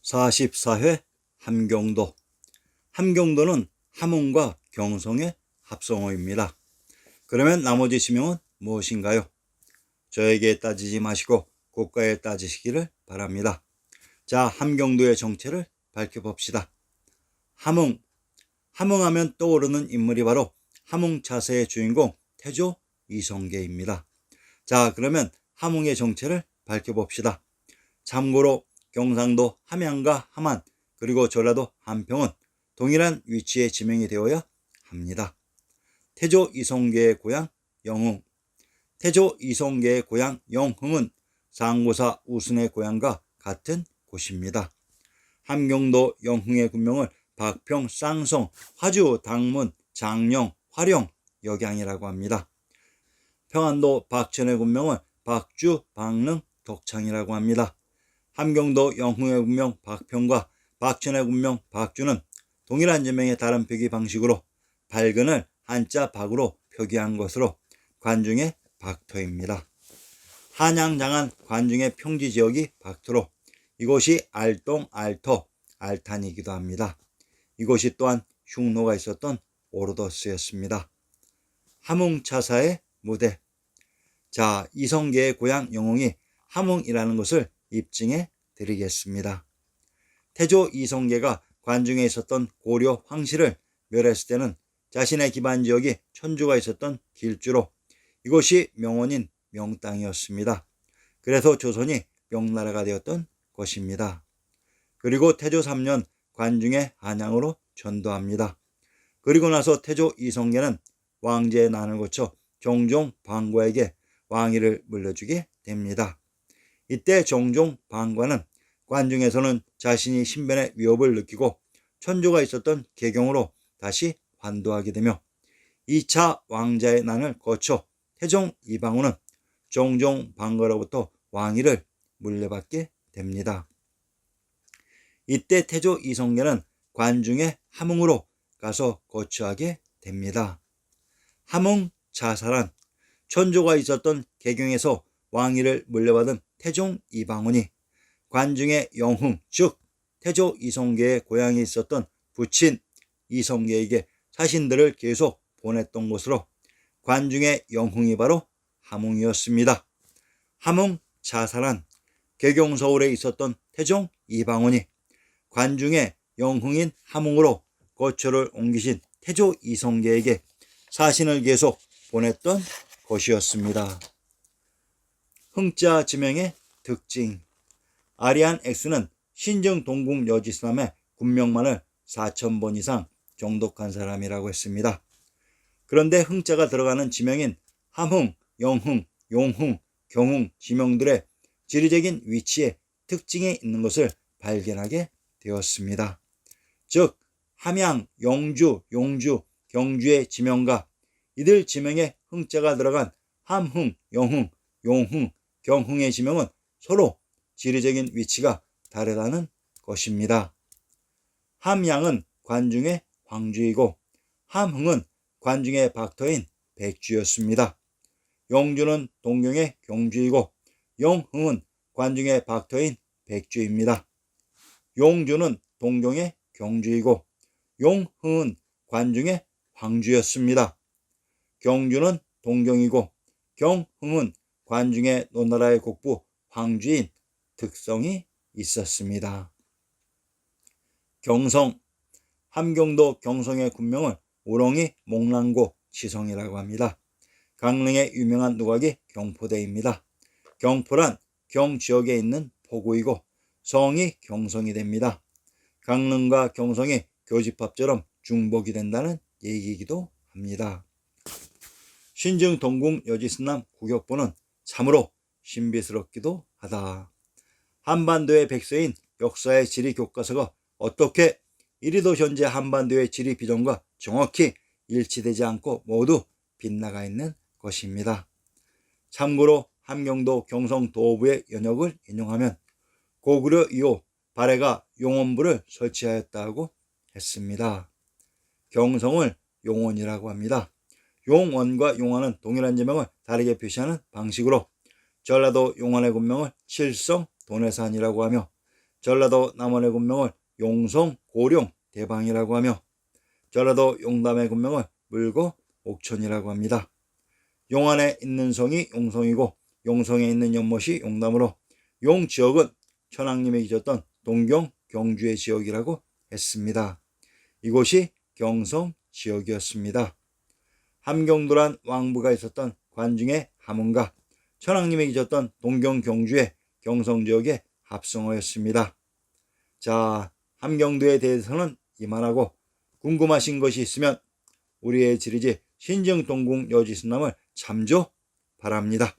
44회 함경도. 함경도는 함흥과 경성의 합성어입니다. 그러면 나머지 지명은 무엇인가요? 저에게 따지지 마시고 고가에 따지시기를 바랍니다. 자, 함경도의 정체를 밝혀봅시다. 함흥. 함흥하면 떠오르는 인물이 바로 함흥차사의 주인공 태조 이성계입니다. 자, 그러면 함흥의 정체를 밝혀봅시다. 참고로 경상도 함양과 함안 그리고 전라도 한평은 동일한 위치에 지명이 되어야 합니다. 태조 이성계의 고향 영흥. 태조 이성계의 고향 영흥은 상고사 우순의 고향과 같은 곳입니다. 함경도 영흥의 군명을 박평, 쌍성, 화주, 당문, 장령, 화령, 역양이라고 합니다. 평안도 박천의 군명을 박주, 박릉, 덕창이라고 합니다. 함경도 영흥의 군명 박평과 박천의 군명 박주는 동일한 지명의 다른 표기 방식으로 발근을 한자 박으로 표기한 것으로 관중의 박터입니다. 한양 장안 관중의 평지 지역이 박터로 이곳이 알동, 알터, 알탄이기도 합니다. 이곳이 또한 흉노가 있었던 오르도스였습니다. 함흥차사의 무대. 자, 이성계의 고향 영흥이 함흥이라는 것을 입증해 드리겠습니다. 태조 이성계가 관중에 있었던 고려 황실을 멸했을 때는 자신의 기반 지역이 천주가 있었던 길주로 이곳이 명원인 명땅이었습니다. 그래서 조선이 명나라가 되었던 것입니다. 그리고 태조 3년 관중의 한양으로 전도합니다. 그리고 나서 태조 이성계는 왕제의 난을 거쳐 정종 방과에게 왕위를 물려주게 됩니다. 이때 정종 방과는 관중에서는 자신이 신변의 위협을 느끼고 천조가 있었던 개경으로 다시 환도하게 되며 2차 왕자의 난을 거쳐 태종 이방원은 정종 방과로부터 왕위를 물려받게 됩니다. 이때 태조 이성계는 관중의 함흥으로 가서 거주하게 됩니다. 함흥차사란 천조가 있었던 개경에서 왕위를 물려받은 태종 이방원이 관중의 영흥 즉 태조 이성계의 고향에 있었던 부친 이성계에게 사신들을 계속 보냈던 곳으로 관중의 영흥이 바로 함흥이었습니다. 함흥차사란 개경서울에 있었던 태종 이방원이 관중의 영흥인 함흥으로 거처를 옮기신 태조 이성계에게 사신을 계속 보냈던 것이었습니다. 흥자 지명의 특징. 아리안 X는 신정 동국 여지스남의 군명만을 4000번 이상 정독한 사람이라고 했습니다. 그런데 흥자가 들어가는 지명인 함흥, 영흥, 용흥, 경흥 지명들의 지리적인 위치에 특징이 있는 것을 발견하게 되었습니다. 즉 함양, 영주, 용주, 경주의 지명과 이들 지명에 흥자가 들어간 함흥, 영흥, 용흥, 경흥의 지명은 서로 지리적인 위치가 다르다는 것입니다. 함양은 관중의 황주이고 함흥은 관중의 박터인 백주였습니다. 영주는 동경의 경주이고 영흥은 관중의 박터인 백주입니다. 용주는 동경의 경주이고 용흥은 관중의 황주였습니다. 경주는 동경이고 경흥은 관중의 노나라의 국부 황주인 특성이 있었습니다. 경성. 함경도 경성의 군명을 우렁이, 목랑고, 지성이라고 합니다. 강릉의 유명한 누각이 경포대입니다. 경포란 경지역에 있는 포구이고 성이 경성이 됩니다. 강릉과 경성이 교집합처럼 중복이 된다는 얘기이기도 합니다. 신증 동국 여지스남 구격보는 참으로 신비스럽기도 하다. 한반도의 백서인 역사의 지리 교과서가 어떻게 이리도 현재 한반도의 지리 비전과 정확히 일치되지 않고 모두 빗나가 있는 것입니다. 참고로 함경도 경성 도부의 연역을 인용하면 고구려 이후 발해가 용원부를 설치하였다고 했습니다. 경성을 용원이라고 합니다. 용원과 용화는 동일한 지명을 다르게 표시하는 방식으로 전라도 용원의 군명을 칠성 도내산이라고 하며 전라도 남원의 군명을 용성, 고룡, 대방이라고 하며 전라도 용담의 군명을 물고, 옥천이라고 합니다. 용안에 있는 성이 용성이고 용성에 있는 연못이 용담으로 용 지역은 천황님이 계셨던 동경, 경주의 지역이라고 했습니다. 이곳이 경성 지역이었습니다. 함경도란 왕부가 있었던 관중의 함흥과 천황님이 계셨던 동경, 경주의 경성 지역의 합성어였습니다. 자, 함경도에 대해서는 이만하고 궁금하신 것이 있으면 우리의 지리지 신정동궁 여지순남을 참조 바랍니다.